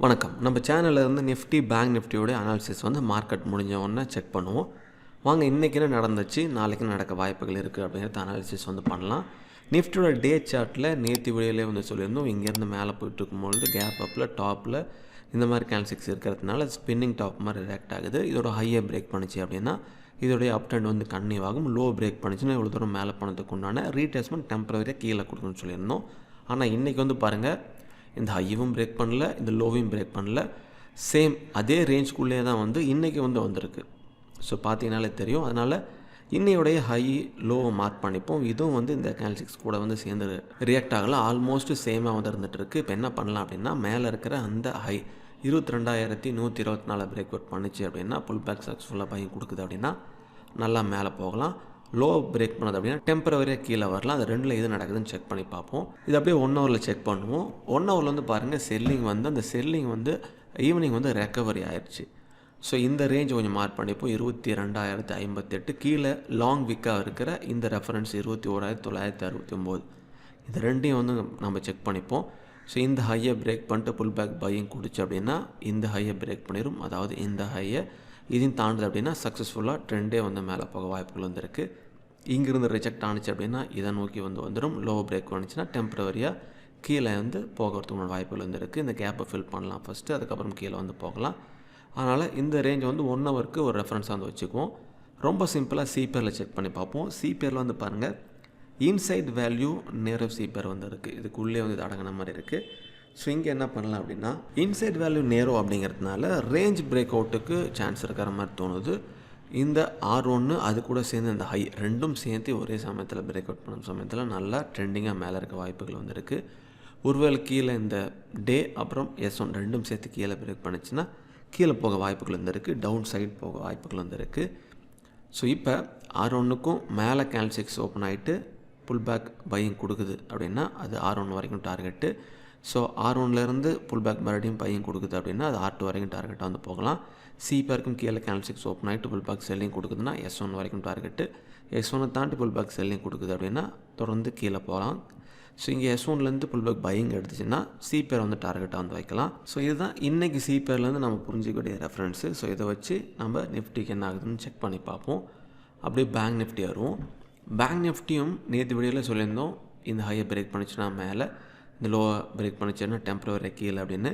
வணக்கம். நம்ம சேனல்ல இருந்து நிஃப்டி, பேங்க் நிஃப்டியோட அனாலிசிஸ் மார்க்கெட் முடிஞ்ச உடனே செக் பண்ணுவோம். வாங்க இன்றைக்கி என்ன நடந்துச்சு, நாளைக்கு நடக்க வாய்ப்புகள் இருக்குது அப்படிங்கிறத அனாலிசிஸ் பண்ணலாம். நிஃப்டியோட டே சார்ட்டில் நேற்று வீடியோலே சொல்லியிருந்தோம். இங்கேருந்து மேலே போயிட்டு இருக்கும்பொழுது கேப் அப்பில் டாப்பில் இந்த மாதிரி கேண்டில்ஸ்டிக்ஸ் இருக்கிறதுனால ஸ்பின்னிங் டாப் மாதிரி ரியாக்ட் ஆகுது. இதோட ஹையை பிரேக் பண்ணிச்சு அப்படின்னா இதோடைய அப் ட்ரெண்ட் கன்னியூ ஆகும். லோ பிரேக் பண்ணிச்சுன்னா இவ்வளோ தூரம் மேலே போனதுக்கு உண்டான ரீட்ரேஸ்மெண்ட் டெம்பரரியாக கீழே கொடுக்கணும்னு சொல்லியிருந்தோம். ஆனால் இன்றைக்கி பாருங்கள், இந்த ஹையும் பிரேக் பண்ணல, இந்த லோவையும் பிரேக் பண்ணல. சேம் அதே ரேஞ்சுக்குள்ளே தான் இன்றைக்கி வந்திருக்கு. ஸோ பார்த்தீங்கனாலே தெரியும். அதனால் இன்னையுடைய ஹை லோவை மார்க் பண்ணிப்போம். இதுவும் இந்த கேண்டில்ஸ்டிக்ஸ் கூட சேர்ந்து ரியாக்ட் ஆகலை. ஆல்மோஸ்ட் சேமாக இருந்துகிட்டு இருக்குது. இப்போ என்ன பண்ணலாம் அப்படின்னா, மேலே இருக்கிற அந்த ஹை 22,124 பிரேக் அவுட் பண்ணிச்சு அப்படின்னா புல் பேக் சக்ஸஸ்ஃபுல்லாக பையன் கொடுக்குது அப்படின்னா நல்லா மேலே போகலாம். லோ பிரேக் பண்ணது அப்படின்னா டெம்பரவரியாக கீழே வரலாம். அது ரெண்டில் எது நடக்குதுன்னு செக் பண்ணி பார்ப்போம். இது அப்படியே 1 ஹவரில் செக் பண்ணுவோம். 1 ஹவரில் பாருங்கள், செல்லிங் அந்த செல்லிங் ஈவினிங் ரெக்கவரி ஆயிடுச்சு. ஸோ இந்த ரேஞ்ச் கொஞ்சம் மார்க் பண்ணிப்போம். 22,058 கீழே லாங் விக்காக இருக்கிற இந்த ரெஃபரன்ஸ் 21,969. இது ரெண்டையும் நம்ம செக் பண்ணிப்போம். ஸோ இந்த ஹையை பிரேக் பண்ணிட்டு புல் பேக் பையிங் கொடுச்சு அப்படின்னா இந்த ஹையை பிரேக் பண்ணிடும். அதாவது இந்த ஹையை இதையும் தாண்டுது அப்படின்னா சக்ஸஸ்ஃபுல்லாக ட்ரெண்டே மேலே போக வாய்ப்புகள் இருக்குது. இங்கிருந்து ரிஜெக்ட் ஆனிச்சு அப்படின்னா இதை நோக்கி வந்துடும். லோ பிரேக் வந்துச்சுன்னா டெம்பரவரியாக கீழே போகிறதுக்கு வாய்ப்புகள் இருக்குது. இந்த கேப்பை ஃபில் பண்ணலாம் ஃபஸ்ட்டு, அதுக்கப்புறம் கீழே போகலாம். அதனால் இந்த ரேஞ்ச் 1 ஹவருக்கு ஒரு ரெஃபரன்ஸாக வச்சுக்குவோம். ரொம்ப சிம்பிளாக சிபிஆரில் செக் பண்ணி பார்ப்போம். சிபிஆரில் பாருங்கள், இன்சைட் வேல்யூ நேரோ சிபிஆர் இருக்குது. இதுக்குள்ளே இது அடங்கின மாதிரி இருக்குது. ஸோ இங்கே என்ன பண்ணலாம் அப்படின்னா, இன்சைட் வேல்யூ நேரோ அப்படிங்கிறதுனால ரேஞ்ச் பிரேக் அவுட்டுக்கு சான்ஸ் இருக்கிற மாதிரி தோணுது. இந்த R1 அது கூட சேர்ந்து இந்த ஹை ரெண்டும் சேர்த்து ஒரே சமயத்தில் பிரேக் அவுட் பண்ணுற சமயத்தில் நல்லா ட்ரெண்டிங்காக மேலே இருக்க வாய்ப்புகள் இருக்குது. ஒருவேளை கீழே இந்த டே அப்புறம் S1 ரெண்டும் சேர்த்து கீழே பிரேக் பண்ணிச்சுன்னா கீழே போக வாய்ப்புகள் இருக்குது. டவுன் சைட் போக வாய்ப்புகள் இருக்குது. ஸோ இப்போ R1க்கும் மேலே கேண்டில்ஸ்டிக்ஸ் ஓப்பன் ஆகிட்டு புல் பேக் பையிங் கொடுக்குது அப்படின்னா அது R1 வரைக்கும் டார்கெட்டு. ஸோ R1லேருந்து புல் பேக் மறுபடியும் பையிங் கொடுக்குது அப்படின்னா அது R2 வரைக்கும் டார்கெட்டாக போகலாம். சிபிஆருக்கும் கீழே கேண்டில்ஸ்டிக்ஸ் ஓப்பன் ஆகிட்டு புல் பேக் செல்லிங் கொடுக்குதுன்னா S1 வரைக்கும் டார்கெட்டு. S1 தாண்டி புல் பேக் செல்லிங் கொடுக்குது அப்படின்னா தொடர்ந்து கீழே போகலாம். ஸோ இங்கே S1லேருந்து புல் பேக் பையிங் எடுத்துச்சுன்னா சிபிஆர் டார்கெட்டாக வைக்கலாம். ஸோ இதுதான் இன்றைக்கி சிபிஆர்லேருந்து நம்ம புரிஞ்சிக்கக்கூடிய ரெஃபரன்ஸு. ஸோ இதை வச்சு நம்ம நிஃப்டிக்கு என்ன ஆகுதுன்னு செக் பண்ணி பார்ப்போம். அப்படியே பேங்க் நிஃப்டி வருவோம். பேங்க் நிஃப்டியும் நேற்று வீடியோவில் சொல்லியிருந்தோம், இந்த ஹையை பிரேக் பண்ணிச்சுன்னா மேலே, இந்த லோவை பிரேக் பண்ணிச்சுன்னா டெம்பரவரி கீழே அப்படின்னு.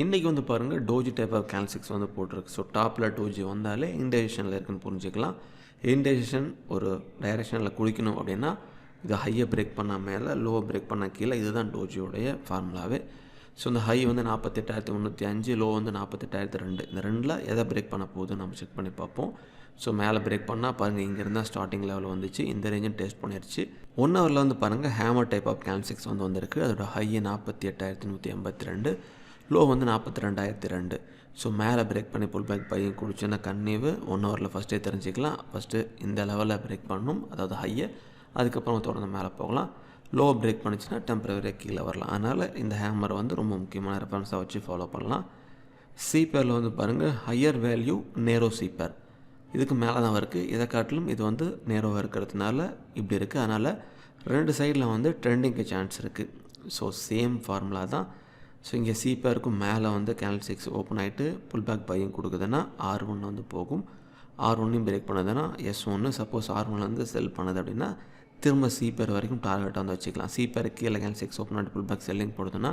இன்றைக்கி பாருங்கள், டோஜி டைப் ஆஃப் கேண்டில்ஸ்டிக்ஸ் போட்டிருக்கு. ஸோ டாப்பில் டோஜி வந்தாலே இன்டைரக்ஷனில் இருக்குன்னு புரிஞ்சுக்கலாம். இன்டைரக்ஷன் ஒரு டைரெக்ஷனில் குளிக்கணும் அப்படின்னா இது ஹையை பிரேக் பண்ணால் மேலே, லோவை பிரேக் பண்ணால் கீழே. இதுதான் டோஜியோடைய ஃபார்முலாவே. ஸோ இந்த ஹை 48,305, லோ 48,002. இந்த ரெண்டில் எதை பிரேக் பண்ண போகுதுன்னு நம்ம செக் பண்ணி பார்ப்போம். ஸோ மேலே பிரேக் பண்ணால் பாருங்கள், இங்கே இருந்தால் ஸ்டார்டிங் லெவல் வந்துச்சு. இந்த ரேஞ்சும் டெஸ்ட் பண்ணிடுச்சு. 1 ஹவரில் பாருங்கள், ஹேமர் டைப் ஆஃப் கேண்டில்ஸ்டிக்ஸ் வந்திருக்கு. அதோட ஹை 48,182, லோ 42,002. ஸோ மேலே பிரேக் பண்ணி புல் பேக் பையிங் குடிச்சுன்னா கன்னியூவு 1 ஹவரில் ஃபஸ்ட்டே தெரிஞ்சிக்கலாம். ஃபஸ்ட்டு இந்த லெவலில் பிரேக் பண்ணணும், அதாவது ஹையை. அதுக்கப்புறம் தொடர்ந்து மேலே போகலாம். லோ பிரேக் பண்ணிச்சுன்னா டெம்பரரியாக கீழே வரலாம். அதனால் இந்த ஹேமர் ரொம்ப முக்கியமான ரெஃபரன்ஸாக வச்சு ஃபாலோ பண்ணலாம். சிபிஆரில் பாருங்கள், ஹையர் வேல்யூ நேரோ சிபிஆர் இதுக்கு மேலே தான் இருக்குது. இதை காட்டிலும் இது நேரோவாக இருக்கிறதுனால இப்படி இருக்குது. அதனால் ரெண்டு சைடில் ட்ரெண்டிங்க்கு சான்ஸ் இருக்குது. ஸோ சேம் ஃபார்முலா தான். ஸோ இங்கே சிபிஆருக்கும் மேலே கேண்டில்ஸ்டிக்ஸ் ஓப்பன் ஆகிட்டு புல் பேக் பையிங் கொடுக்குதுன்னா R1 போகும். R1 break பண்ணதுன்னா S1. Suppose R1 செல் பண்ணுது அப்படின்னா திரும்ப சிபிஆர் வரைக்கும் டார்கெட்டாக வச்சுக்கலாம். சிபிஆர் கீழே கேண்டில்ஸ்டிக்ஸ் ஓப்பன் ஆகிட்டு புல் பேக் செல்லிங் போடுதுன்னா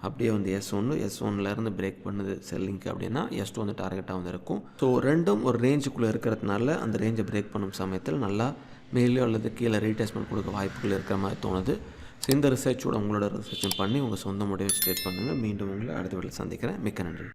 அப்படியே S1லேருந்து பிரேக் பண்ணுது செல்லிங்க்கு அப்படின்னா S2 டார்கெட்டாக இருக்கும். ஸோ ரெண்டும் ஒரு ரேஞ்சுக்குள்ளே இருக்கிறதுனால அந்த ரேஞ்சை பிரேக் பண்ணும் சமயத்தில் நல்லா மேலேயோ அல்லது கீழே ரீட்ரேஸ்மெண்ட் கொடுக்க வாய்ப்புகள் இருக்கிற மாதிரி தோணுது. ஸோ இந்த ரிசர்ச்சோட உங்களோட ரிசர்ச்சும் பண்ணி உங்கள் சொந்த முடிவை ஸ்டேட் பண்ணுங்கள். மீண்டும் உங்களை அடுத்த வீட்டில் சந்திக்கிறேன். மிக்க நன்றி.